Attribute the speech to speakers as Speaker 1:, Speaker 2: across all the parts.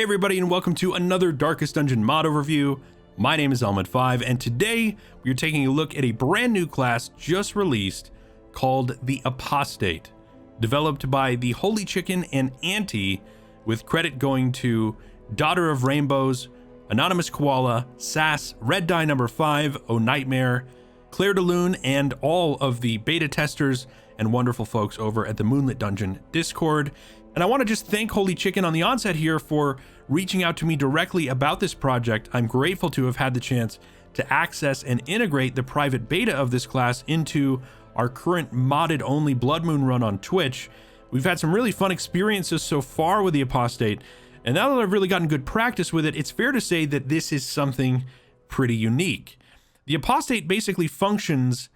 Speaker 1: everybody, and welcome to another Darkest Dungeon mod overview. My name is ElementFive, and today we are taking a look at a brand new class just released called the Apostate, developed by the Holy Chicken and Auntie, with credit going to Daughter of Rainbows, Anonymous Koala, Sass, Red Die Number 5, Oh Nightmare, Claire de Lune, and all of the beta testers and wonderful folks over at the Moonlit Dungeon Discord. And I want to just thank Holy Chicken on the onset here for reaching out to me directly about this project. I'm grateful to have had the chance to access and integrate the private beta of this class into our current modded only Blood Moon run on Twitch. We've had some really fun experiences so far with the Apostate, and now that I've really gotten good practice with it, it's fair to say that this is something pretty unique. The Apostate basically functions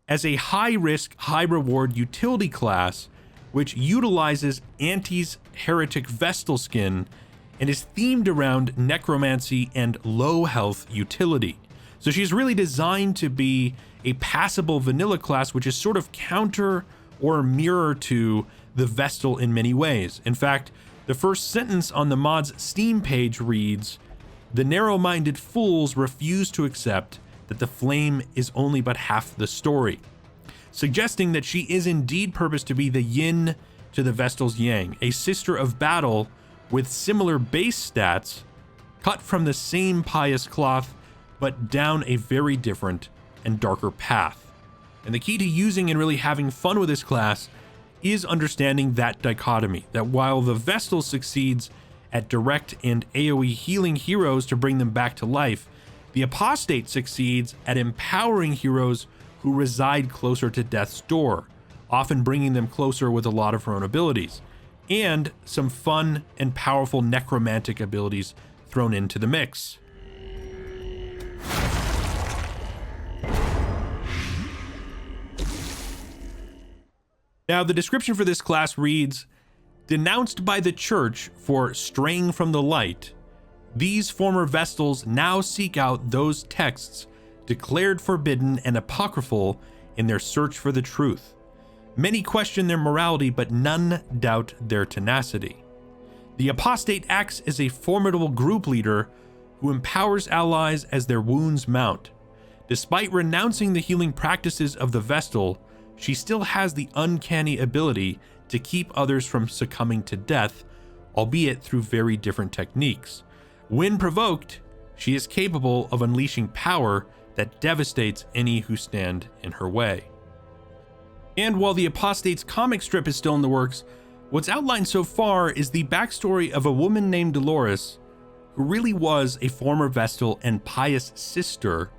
Speaker 1: as a high-risk, high-reward utility class which utilizes Auntie's heretic Vestal skin and is themed around necromancy and low health utility. So she's really designed to be a passable vanilla class, which is sort of counter or mirror to the Vestal in many ways. In fact, the first sentence on the mod's Steam page reads, "The narrow-minded fools refuse to accept that the flame is only but half the story," suggesting that she is indeed purposed to be the yin to the Vestal's yang, a sister of battle with similar base stats, cut from the same pious cloth, but down a very different and darker path. And the key to using and really having fun with this class is understanding that dichotomy, that while the Vestal succeeds at direct and AoE healing heroes to bring them back to life, the Apostate succeeds at empowering heroes who reside closer to death's door, often bringing them closer with a lot of her own abilities, and some fun and powerful necromantic abilities thrown into the mix. Now, the description for this class reads, "Denounced by the church for straying from the light, these former Vestals now seek out those texts declared forbidden and apocryphal in their search for the truth. Many question their morality, but none doubt their tenacity. The Apostate acts as a formidable group leader who empowers allies as their wounds mount. Despite renouncing the healing practices of the Vestal, she still has the uncanny ability to keep others from succumbing to death, albeit through very different techniques. When provoked, she is capable of unleashing power that devastates any who stand in her way." And while the Apostate's comic strip is still in the works, what's outlined so far is the backstory of a woman named Dolores, who really was a former Vestal and pious sister,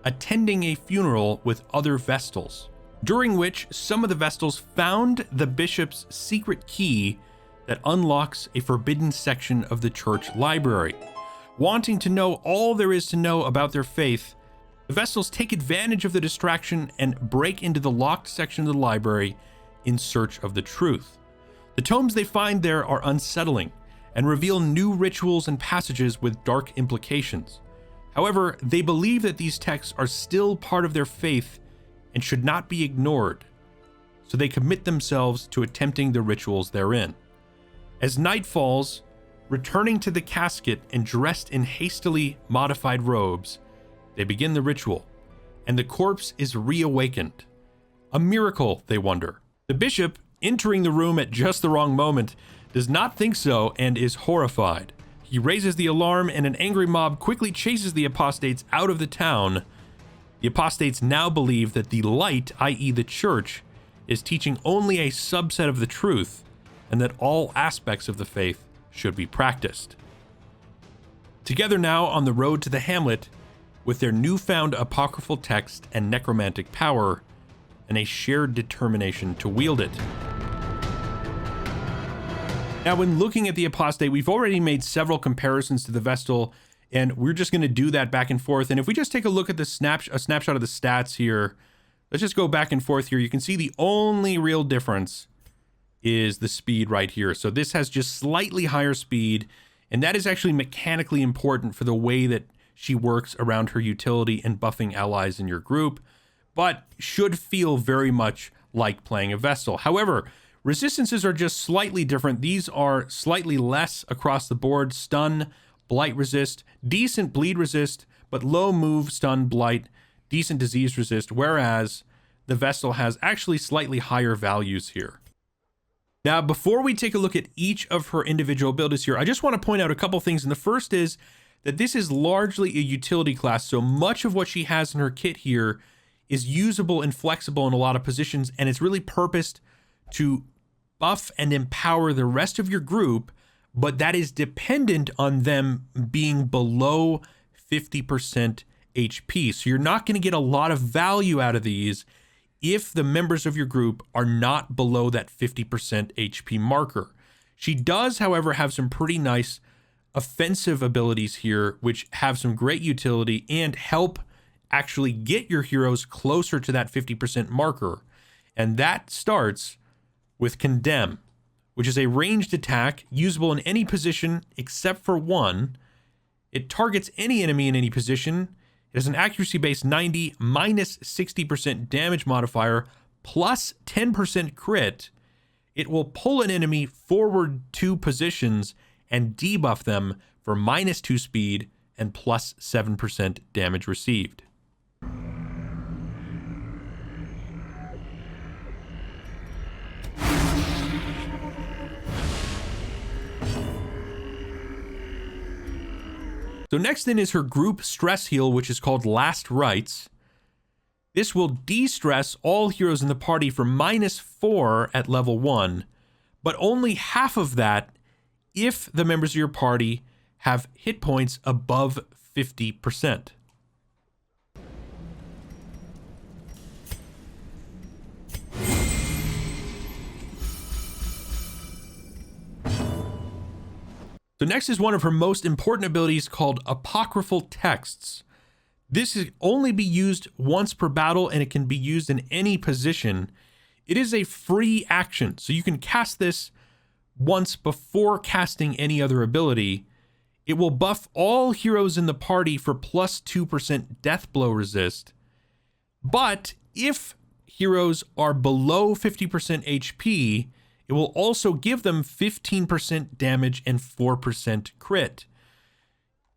Speaker 1: attending a funeral with other Vestals, during which some of the Vestals found the bishop's secret key that unlocks a forbidden section of the church library. Wanting to know all there is to know about their faith, the Vestals take advantage of the distraction and break into the locked section of the library in search of the truth. The tomes they find there are unsettling and reveal new rituals and passages with dark implications. However, they believe that these texts are still part of their faith and should not be ignored, so they commit themselves to attempting the rituals therein. As night falls, returning to the casket and dressed in hastily modified robes, they begin the ritual, and the corpse is reawakened. A miracle, they wonder. The bishop, entering the room at just the wrong moment, does not think so and is horrified. He raises the alarm, and an angry mob quickly chases the Apostates out of the town. The Apostates now believe that the light, i.e. the church, is teaching only a subset of the truth, and that all aspects of the faith should be practiced. Together now on the road to the hamlet, with their newfound apocryphal text and necromantic power, and a shared determination to wield it. Now, when looking at the Apostate, we've already made several comparisons to the Vestal, and we're just going to do that back and forth. And if we just take a look at the snapshot of the stats here, let's just go back and forth here. You can see the only real difference is the speed right here. So this has just slightly higher speed, and that is actually mechanically important for the way that she works around her utility and buffing allies in your group, but should feel very much like playing a Vestal. However, Resistances are just slightly different. These are slightly less across the board. Stun, blight resist, decent bleed resist, but low move, stun, blight, decent disease resist, whereas the Vestal has actually slightly higher values here. Now, before we take a look at each of her individual abilities here, I just want to point out a couple things. And the first is that this is largely a utility class. So much of what she has in her kit here is usable and flexible in a lot of positions. And it's really purposed to buff and empower the rest of your group, but that is dependent on them being below 50% HP. So you're not going to get a lot of value out of these if the members of your group are not below that 50% HP marker. She does, however, have some pretty nice offensive abilities here, which have some great utility and help actually get your heroes closer to that 50% marker. And that starts with Condemn, which is a ranged attack usable in any position except for one. It targets any enemy in any position. It has an accuracy base 90, minus 60% damage modifier, plus 10% crit. It will pull an enemy forward 2 positions and debuff them for minus 2 speed and plus 7% damage received. So next then is her group stress heal, which is called Last Rites. This will de-stress all heroes in the party for minus 4 at level 1, but only half of that if the members of your party have hit points above 50%. So next is one of her most important abilities called Apocryphal Texts. This can only be used once per battle, and it can be used in any position. It is a free action, so you can cast this once before casting any other ability. It will buff all heroes in the party for plus 2% death blow resist. But if heroes are below 50% HP, it will also give them 15% damage and 4% crit.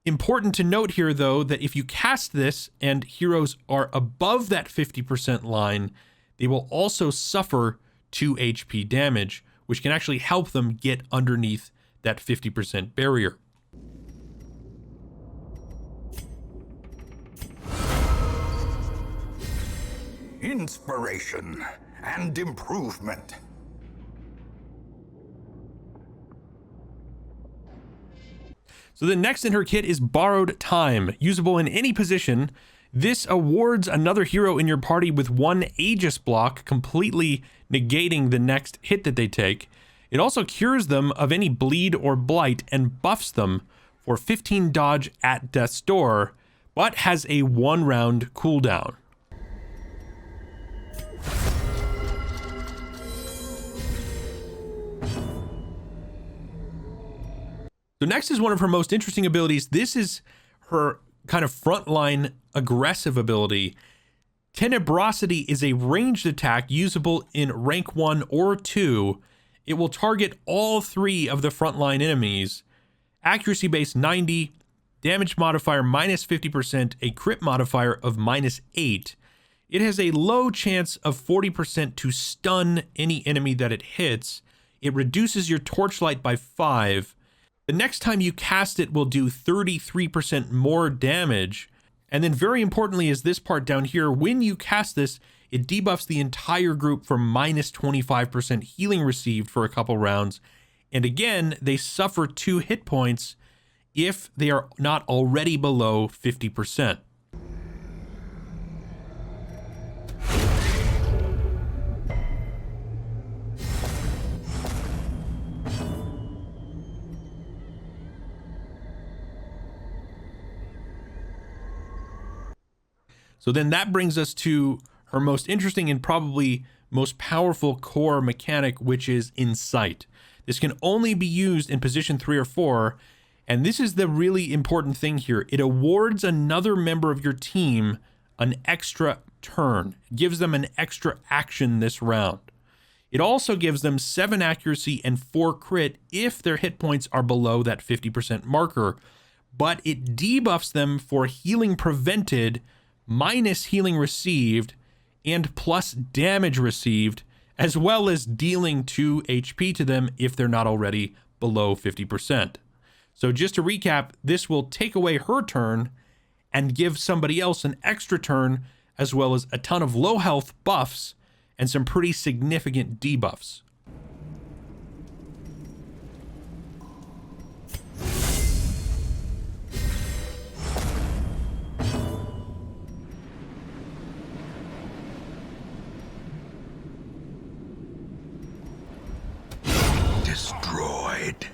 Speaker 1: Important to note here, though, that if you cast this and heroes are above that 50% line, they will also suffer 2 HP damage, which can actually help them get underneath that 50% barrier.
Speaker 2: Inspiration and improvement.
Speaker 1: So the next in her kit is Borrowed Time, usable in any position. This awards another hero in your party with 1 Aegis block, completely negating the next hit that they take. It also cures them of any bleed or blight and buffs them for 15 dodge at death's door, but has a 1-round cooldown. So next is one of her most interesting abilities. This is her kind of frontline aggressive ability. Tenebrosity is a ranged attack usable in rank 1 or 2. It will target all 3 of the frontline enemies. Accuracy base 90, damage modifier minus 50%, a crit modifier of minus 8. It has a low chance of 40% to stun any enemy that it hits. It reduces your torchlight by 5. The next time you cast it will do 33% more damage. And then very importantly is this part down here. When you cast this, it debuffs the entire group for minus 25% healing received for a couple rounds. And again, they suffer 2 hit points if they are not already below 50%. So then that brings us to her most interesting and probably most powerful core mechanic, which is Insight. This can only be used in position 3 or 4, and this is the really important thing here. It awards another member of your team an extra turn. It gives them an extra action this round. It also gives them 7 accuracy and 4 crit if their hit points are below that 50% marker, but it debuffs them for healing prevented minus healing received and plus damage received, as well as dealing 2 HP to them if they're not already below 50%. So just to recap, this will take away her turn and give somebody else an extra turn, as well as a ton of low health buffs and some pretty significant debuffs.
Speaker 2: Destroyed.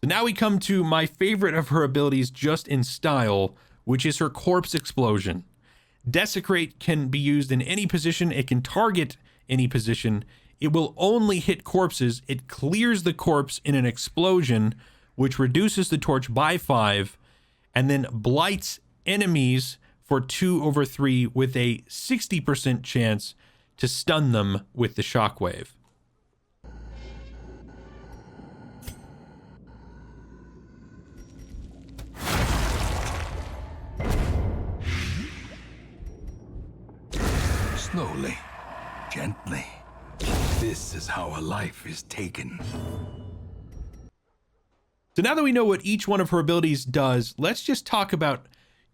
Speaker 1: So now we come to my favorite of her abilities just in style, which is her corpse explosion. Desecrate can be used in any position. It can target any position. It will only hit corpses. It clears the corpse in an explosion, which reduces the torch by 5, and then blights enemies for 2/3 with a 60% chance to stun them with the shockwave.
Speaker 2: Slowly, gently. This is how a life is taken.
Speaker 1: So now that we know what each one of her abilities does, let's just talk about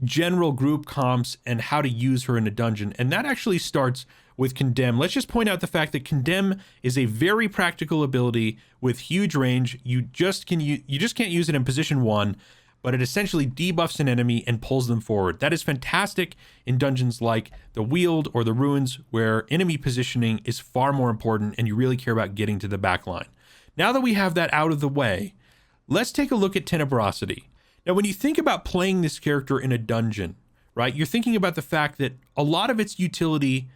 Speaker 1: general group comps and how to use her in a dungeon. And that actually starts with Condemn. Let's just point out the fact that Condemn is a very practical ability with huge range. You just can't use it in position 1, but it essentially debuffs an enemy and pulls them forward. That is fantastic in dungeons like the Weald or the Ruins, where enemy positioning is far more important and you really care about getting to the back line. Now that we have that out of the way, let's take a look at Tenebrosity. Now, when you think about playing this character in a dungeon, right, you're thinking about the fact that a lot of its utility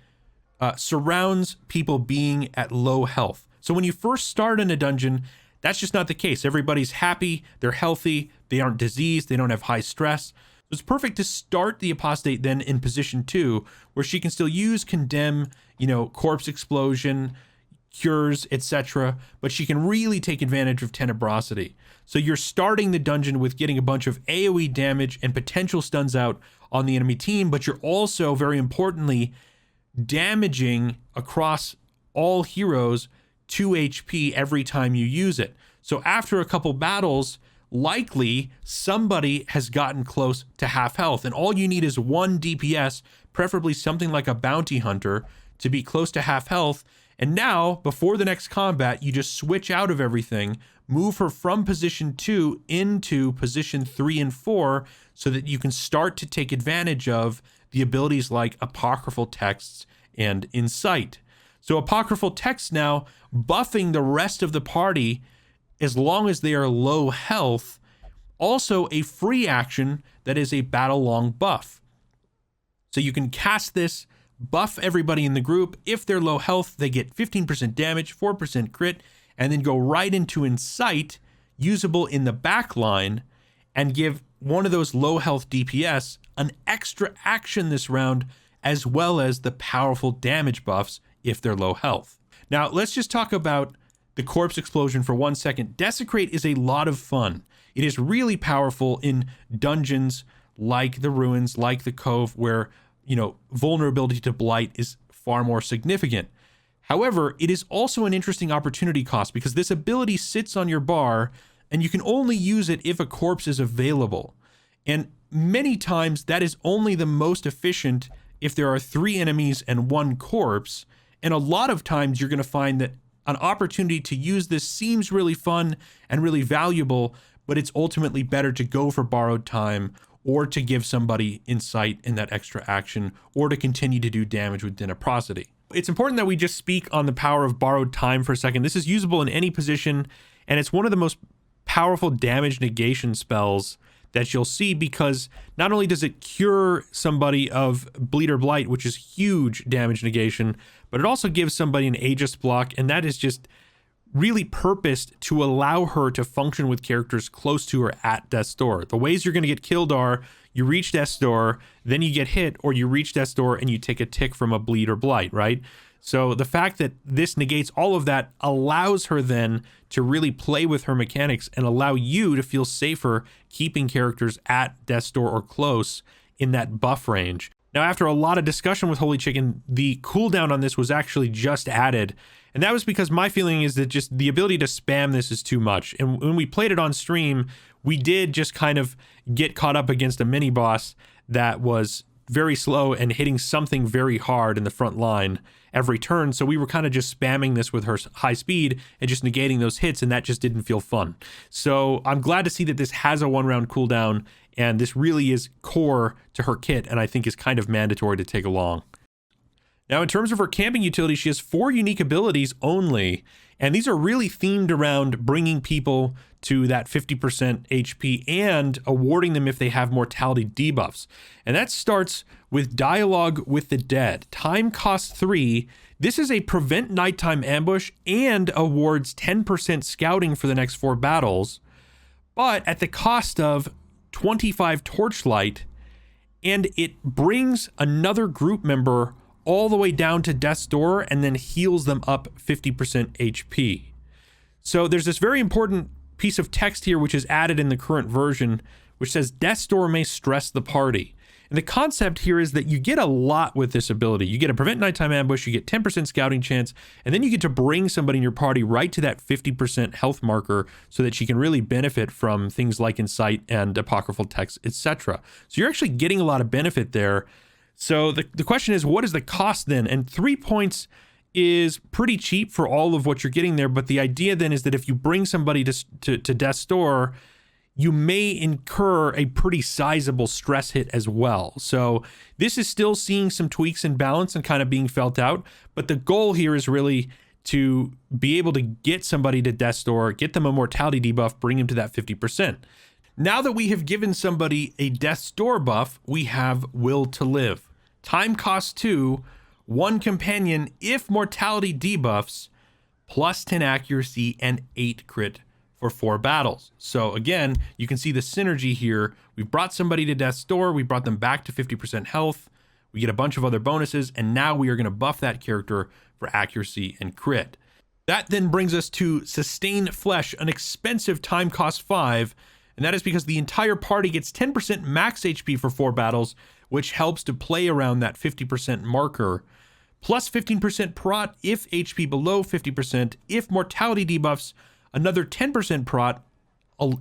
Speaker 1: surrounds people being at low health. So when you first start in a dungeon, that's just not the case. Everybody's happy, they're healthy, they aren't diseased, they don't have high stress. So it's perfect to start the Apostate then in position 2, where she can still use Condemn, Corpse Explosion, Cures, etc., but she can really take advantage of Tenebrosity. So you're starting the dungeon with getting a bunch of AoE damage and potential stuns out on the enemy team, but you're also, very importantly, damaging across all heroes 2 HP every time you use it. So after a couple battles, likely somebody has gotten close to half health, and all you need is 1 DPS, preferably something like a bounty hunter, to be close to half health. And now, before the next combat, you just switch out of everything, move her from position 2 into position 3 and 4, so that you can start to take advantage of the abilities like Apocryphal Texts and Insight. So Apocryphal Texts now buffing the rest of the party as long as they are low health. Also a free action that is a battle long buff. So you can cast this, buff everybody in the group. If they're low health, they get 15% damage, 4% crit, and then go right into Insight, usable in the back line, and give one of those low health DPS an extra action this round, as well as the powerful damage buffs if they're low health. Now, let's just talk about the Corpse Explosion for 1 second. Desecrate is a lot of fun. It is really powerful in dungeons like the Ruins, like the Cove, where, vulnerability to Blight is far more significant. However, it is also an interesting opportunity cost, because this ability sits on your bar and you can only use it if a corpse is available. And many times that is only the most efficient if there are 3 enemies and 1 corpse. And a lot of times you're going to find that an opportunity to use this seems really fun and really valuable, but it's ultimately better to go for borrowed time, or to give somebody Insight in that extra action, or to continue to do damage with Tenebrosity. It's important that we just speak on the power of borrowed time for a second. This is usable in any position, and it's one of the most powerful damage negation spells that you'll see, because not only does it cure somebody of Bleed or Blight, which is huge damage negation, but it also gives somebody an Aegis block, and that is just really purposed to allow her to function with characters close to her at death's door. The ways you're going to get killed are you reach death's door, then you get hit, or you reach death's door and you take a tick from a Bleed or Blight, right? So the fact that this negates all of that allows her then to really play with her mechanics and allow you to feel safer keeping characters at death's door or close in that buff range. Now, after a lot of discussion with Holy Chicken, the cooldown on this was actually just added. And that was because my feeling is that just the ability to spam this is too much. And when we played it on stream, we did just kind of get caught up against a mini boss that was very slow and hitting something very hard in the front line every turn. So we were kind of just spamming this with her high speed and just negating those hits, and that just didn't feel fun. So I'm glad to see that this has a 1-round cooldown, and this really is core to her kit, and I think is kind of mandatory to take along. Now, in terms of her camping utility, she has 4 unique abilities only, and these are really themed around bringing people to that 50% HP and awarding them if they have mortality debuffs. And that starts with Dialogue with the Dead. Time cost 3. This is a prevent nighttime ambush and awards 10% scouting for the next 4 battles, but at the cost of 25 torchlight, and it brings another group member all the way down to death's door and then heals them up 50% HP. So there's this very important piece of text here which is added in the current version, which says death's door may stress the party. And the concept here is that you get a lot with this ability. You get a prevent nighttime ambush, you get 10% scouting chance, and then you get to bring somebody in your party right to that 50% health marker so that she can really benefit from things like Insight and apocryphal text, etc. So you're actually getting a lot of benefit there. So the question is, what is the cost then? And 3 points is pretty cheap for all of what you're getting there, but the idea then is that if you bring somebody to death's door, you may incur a pretty sizable stress hit as well. So this is still seeing some tweaks and balance and kind of being felt out, but the goal here is really to be able to get somebody to death's door, get them a mortality debuff, bring them to that 50%. Now that we have given somebody a death's door buff, we have Will to Live. Time cost 2, 1 companion if mortality debuffs, plus 10 accuracy and 8 crit for 4 battles. So again, you can see the synergy here. We've brought somebody to death's door, we brought them back to 50% health, we get a bunch of other bonuses, and now we are going to buff that character for accuracy and crit. That then brings us to Sustain Flesh, an expensive time cost 5, and that is because the entire party gets 10% max HP for 4 battles, which helps to play around that 50% marker, plus 15% prot if HP below 50%, if mortality debuffs, another 10% prot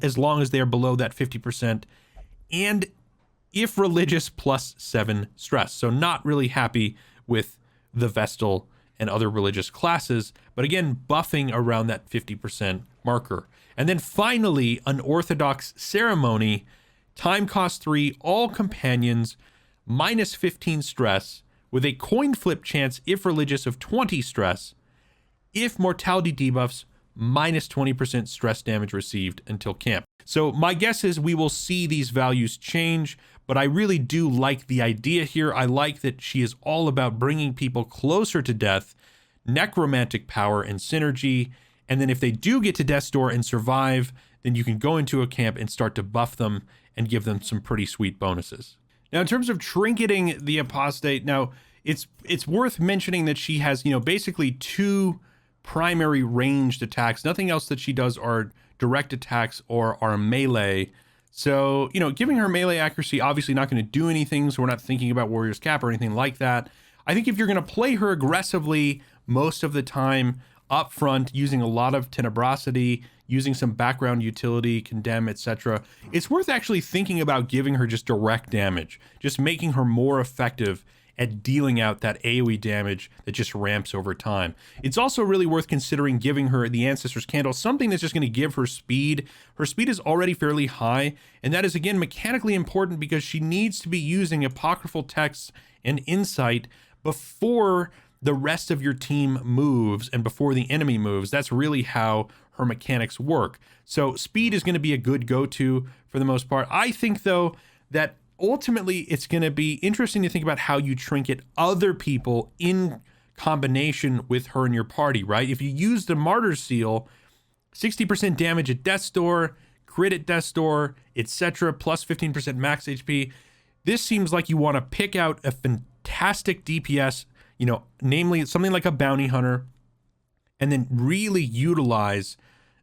Speaker 1: as long as they are below that 50%, and if religious, plus 7 stress. So not really happy with the Vestal and other religious classes, but again, buffing around that 50% marker. And then finally, Unorthodox Ceremony, time cost 3, all companions, minus 15 stress, with a coin flip chance if religious of 20 stress, if mortality debuffs, minus 20% stress damage received until camp. So my guess is we will see these values change, but I really do like the idea here. I like that she is all about bringing people closer to death, necromantic power and synergy, and then if they do get to death's door and survive, then you can go into a camp and start to buff them and give them some pretty sweet bonuses. Now, in terms of trinketing the Apostate, now it's worth mentioning that she has, basically 2 primary ranged attacks. Nothing else that she does are direct attacks or are melee. So, giving her melee accuracy, obviously not going to do anything. So we're not thinking about Warrior's Cap or anything like that. I think if you're going to play her aggressively most of the time up front, using a lot of tenebrosity, using some background utility, condemn, etc., it's worth actually thinking about giving her just direct damage, just making her more effective at dealing out that AoE damage that just ramps over time. It's also really worth considering giving her the Ancestor's Candle, something that's just going to give her speed. Her speed is already fairly high, and that is, again, mechanically important because she needs to be using apocryphal texts and insight before the rest of your team moves and before the enemy moves. That's really how her mechanics work. So speed is going to be a good go-to for the most part. I think, though, that ultimately it's going to be interesting to think about how you trinket other people in combination with her in your party, right? If you use the Martyr's Seal, 60% damage at death's door, crit at death's door, etc., plus 15% max HP, this seems like you want to pick out a fantastic DPS you know, namely something like a bounty hunter, and then really utilize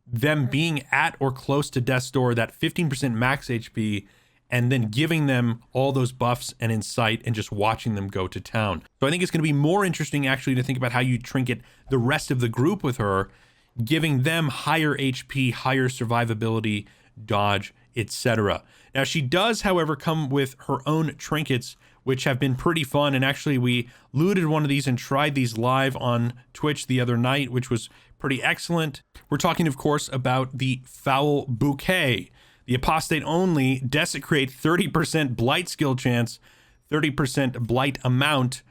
Speaker 1: them being at or close to death's door, that 15% max HP, and then giving them all those buffs and insight and just watching them go to town. So I think it's going to be more interesting actually to think about how you trinket the rest of the group with her, giving them higher HP, higher survivability, dodge, etc. Now she does, however, come with her own trinkets, which have been pretty fun. And actually we looted one of these and tried these live on Twitch the other night, which was pretty excellent. We're talking, of course, about the Foul Bouquet. The Apostate only desecrate 30% blight skill chance, 30% blight amount,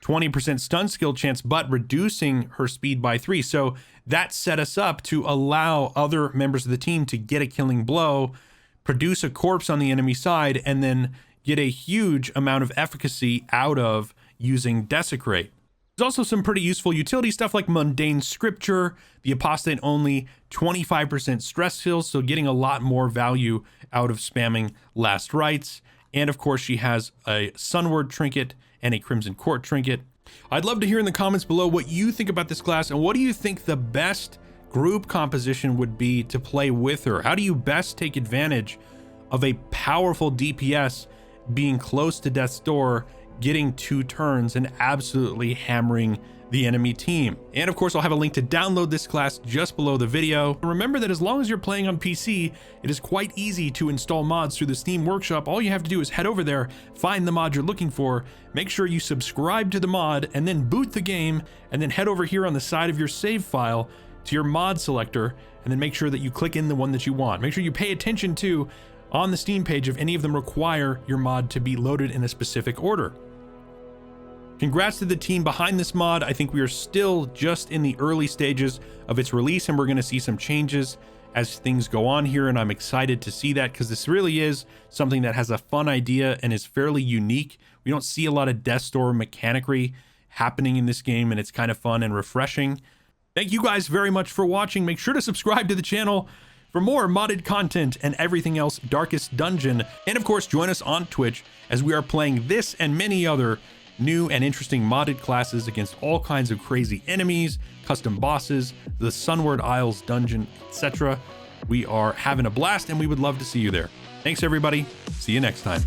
Speaker 1: 20% stun skill chance, but reducing her speed by 3. So that set us up to allow other members of the team to get a killing blow, produce a corpse on the enemy side, and then get a huge amount of efficacy out of using desecrate. There's also some pretty useful utility stuff like mundane scripture, the Apostate only 25% stress heals, so getting a lot more value out of spamming last rites. And of course she has a Sunward trinket and a Crimson Court trinket. I'd love to hear in the comments below what you think about this class, and what do you think the best group composition would be to play with her? How do you best take advantage of a powerful DPS being close to death's door, getting 2 turns and absolutely hammering the enemy team? And of course, I'll have a link to download this class just below the video. Remember that as long as you're playing on PC, it is quite easy to install mods through the Steam Workshop. All you have to do is head over there, find the mod you're looking for, make sure you subscribe to the mod, and then boot the game, and then head over here on the side of your save file to your mod selector, and then make sure that you click in the one that you want. Make sure you pay attention to on the Steam page if any of them require your mod to be loaded in a specific order. Congrats to the team behind this mod. I think we are still just in the early stages of its release, and we're going to see some changes as things go on here, and I'm excited to see that because this really is something that has a fun idea and is fairly unique. We don't see a lot of death's door mechanicry happening in this game, and it's kind of fun and refreshing. Thank you guys very much for watching. Make sure to subscribe to the channel for more modded content and everything else Darkest Dungeon. And of course, join us on Twitch as we are playing this and many other new and interesting modded classes against all kinds of crazy enemies, custom bosses, the Sunward Isles dungeon, etc. We are having a blast and we would love to see you there. Thanks everybody. See you next time.